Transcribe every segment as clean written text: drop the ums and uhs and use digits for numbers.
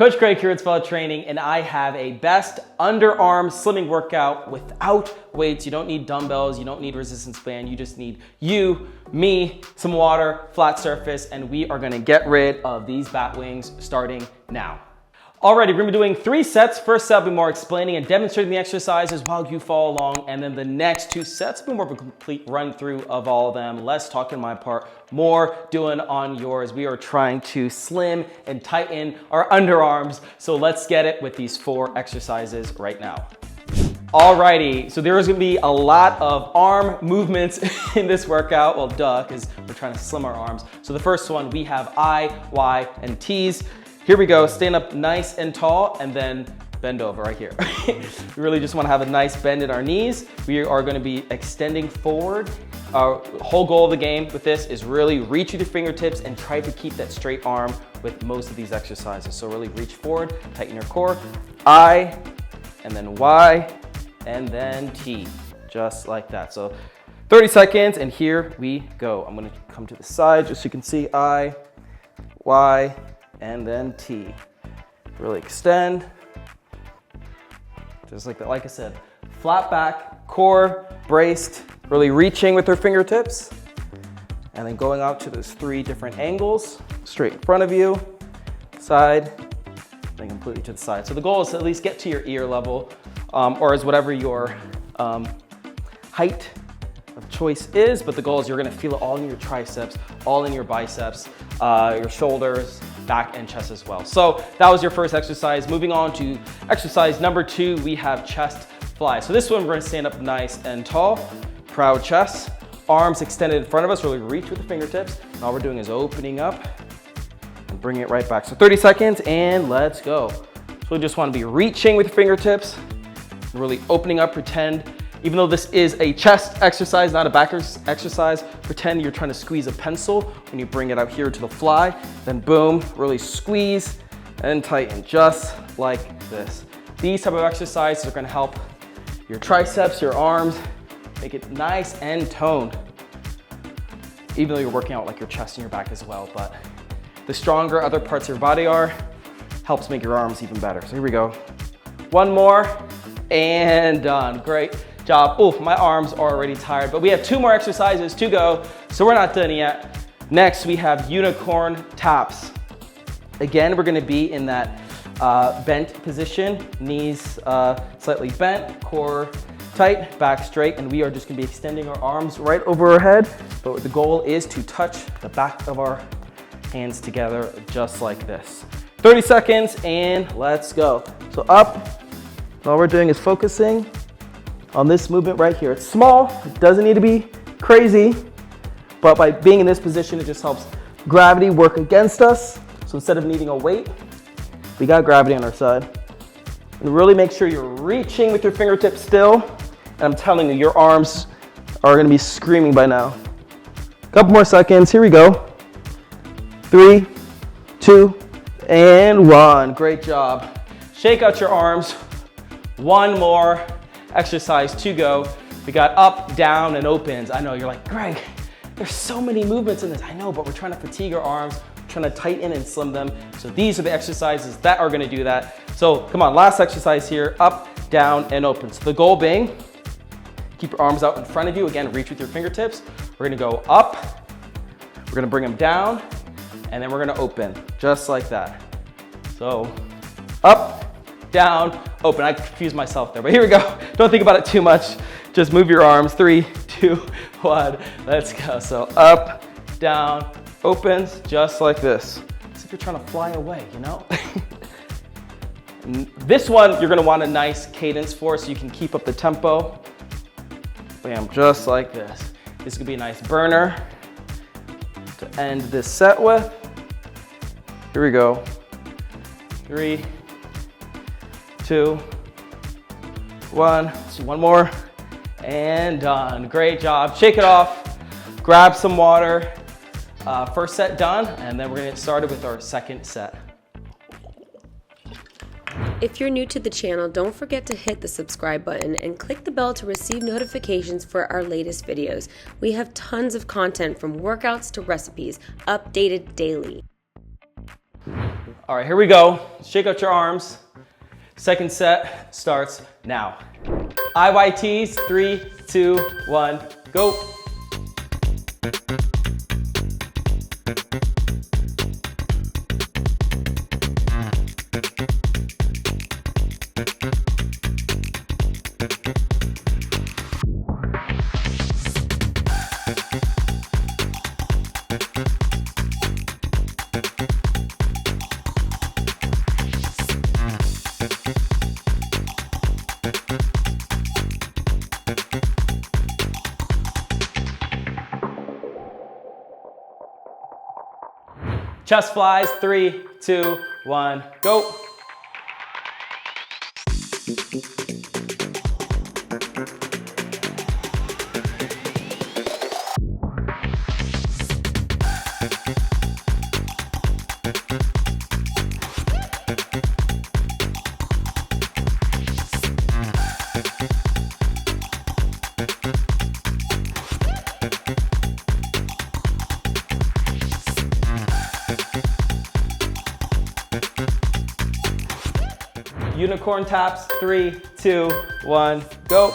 Coach Craig here at Spell Training, and I have a best underarm slimming workout without weights. You don't need dumbbells, you don't need resistance band, you just need you, me, some water, flat surface, and we are gonna get rid of these bat wings starting now. Alrighty, we're gonna be doing 3 sets. First set will be more explaining and demonstrating the exercises while you follow along, and then the next 2 sets will be more of a complete run through of all of them. Less talking on my part, more doing on yours. We are trying to slim and tighten our underarms, so let's get it with these 4 exercises right now. Alrighty, so there is gonna be a lot of arm movements in this workout. Well, duh, because we're trying to slim our arms. So the first one, we have I, Y, and T's. Here we go, stand up nice and tall and then bend over right here. We really just wanna have a nice bend in our knees. We are gonna be extending forward. Our whole goal of the game with this is really reach with your fingertips and try to keep that straight arm with most of these exercises. So really reach forward, tighten your core. I, and then Y, and then T, just like that. So 30 seconds and here we go. I'm gonna come to the side just so you can see I, Y, and then T. Really extend. Just like that. Like I said, flat back, core braced, really reaching with our fingertips. And then going out to those 3 different angles, straight in front of you, side, then completely to the side. So the goal is to at least get to your ear level, or as whatever your height of choice is, but the goal is you're gonna feel it all in your triceps, all in your biceps, your shoulders, back and chest as well. So that was your first exercise. Moving on to exercise number 2, we have chest fly. So this one we're gonna stand up nice and tall, proud chest, arms extended in front of us, really reach with the fingertips. And all we're doing is opening up and bringing it right back. So 30 seconds and let's go. So we just wanna be reaching with your fingertips, really opening up, pretend. Even though this is a chest exercise, not a back exercise, pretend you're trying to squeeze a pencil when you bring it out here to the fly, then boom, really squeeze and tighten, just like this. These type of exercises are gonna help your triceps, your arms, make it nice and toned. Even though you're working out like your chest and your back as well, but the stronger other parts of your body are, helps make your arms even better. So here we go. One more and done, great job. Oh, my arms are already tired, but we have 2 more exercises to go, so we're not done yet. Next, we have unicorn taps. Again, we're gonna be in that bent position, knees slightly bent, core tight, back straight, and we are just gonna be extending our arms right over our head, but the goal is to touch the back of our hands together, just like this. 30 seconds, and let's go. So up, all we're doing is focusing on this movement right here. It's small, it doesn't need to be crazy, but by being in this position, it just helps gravity work against us. So instead of needing a weight, we got gravity on our side. And really make sure you're reaching with your fingertips still. And I'm telling you, your arms are gonna be screaming by now. Couple more seconds, here we go. 3, 2, and 1. Great job. Shake out your arms. 1 more exercise to go. We got up, down, and opens. I know you're like, Greg, there's so many movements in this. I know, but we're trying to fatigue our arms, trying to tighten and slim them. So these are the exercises that are gonna do that. So come on, last exercise here, up, down, and open. So the goal being, keep your arms out in front of you. Again, reach with your fingertips. We're gonna go up, we're gonna bring them down, and then we're gonna open, just like that. So up, down, open. I confused myself there, but here we go. Don't think about it too much. Just move your arms. 3, 2, 1, let's go. So up, down, opens, just like this. As if you're trying to fly away, you know? This one, you're gonna want a nice cadence for so you can keep up the tempo. Bam, just like this. This could be a nice burner to end this set with. Here we go. 3, 2, 1, let's do 1 more, and done. Great job. Shake it off, grab some water. First set done, and then we're gonna get started with our second set. If you're new to the channel, don't forget to hit the subscribe button and click the bell to receive notifications for our latest videos. We have tons of content from workouts to recipes, updated daily. All right, here we go. Shake out your arms. Second set starts now. IYTs, 3, 2, 1, go. Chest flies, 3, 2, 1, go. Unicorn taps, 3, 2, 1, go.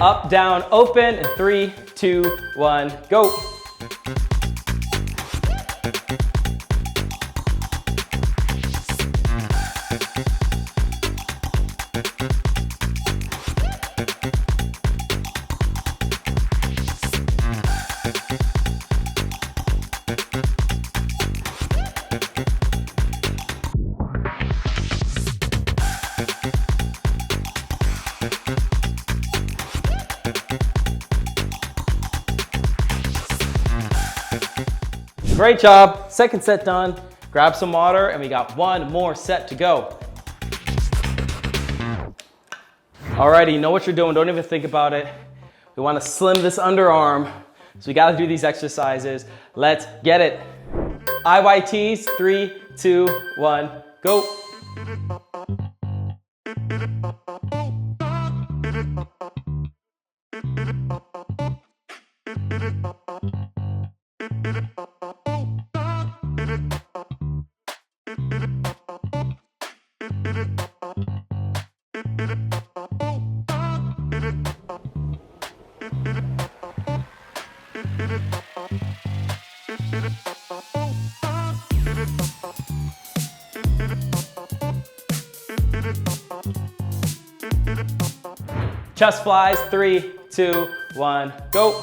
Up, down, open, and 3, 2, 1, go. Great job. Second set done. Grab some water, and we got one more set to go. Alrighty, you know what you're doing. Don't even think about it. We want to slim this underarm, so we got to do these exercises. Let's get it. IYTs, 3, 2, 1, go. Chest flies, 3, 2, 1, go.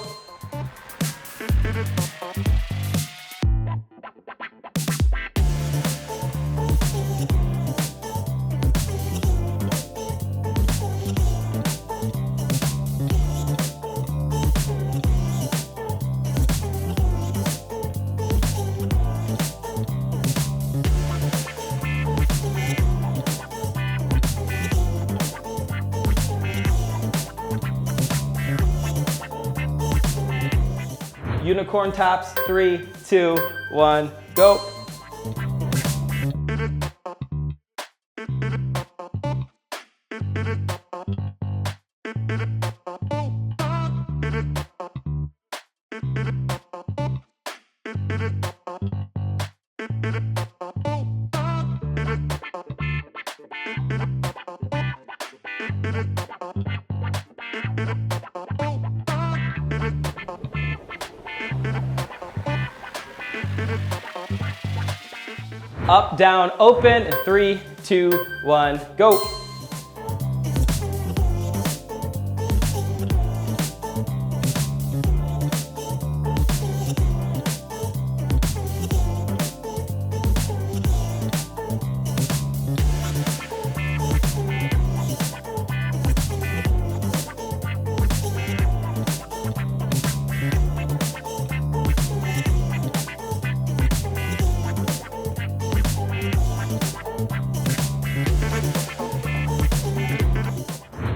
Unicorn taps, 3, 2, 1, go. Up, down, open, and 3, 2, 1, go.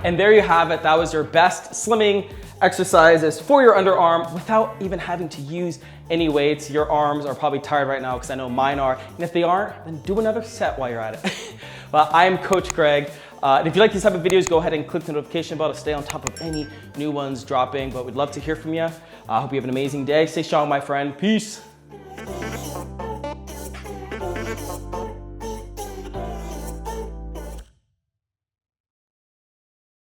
And there you have it. That was your best slimming exercises for your underarm without even having to use any weights. Your arms are probably tired right now because I know mine are. And if they aren't, then do another set while you're at it. Well, I'm Coach Greg. And if you like these type of videos, go ahead and click the notification bell to stay on top of any new ones dropping. But we'd love to hear from you. I hope you have an amazing day. Stay strong, my friend. Peace.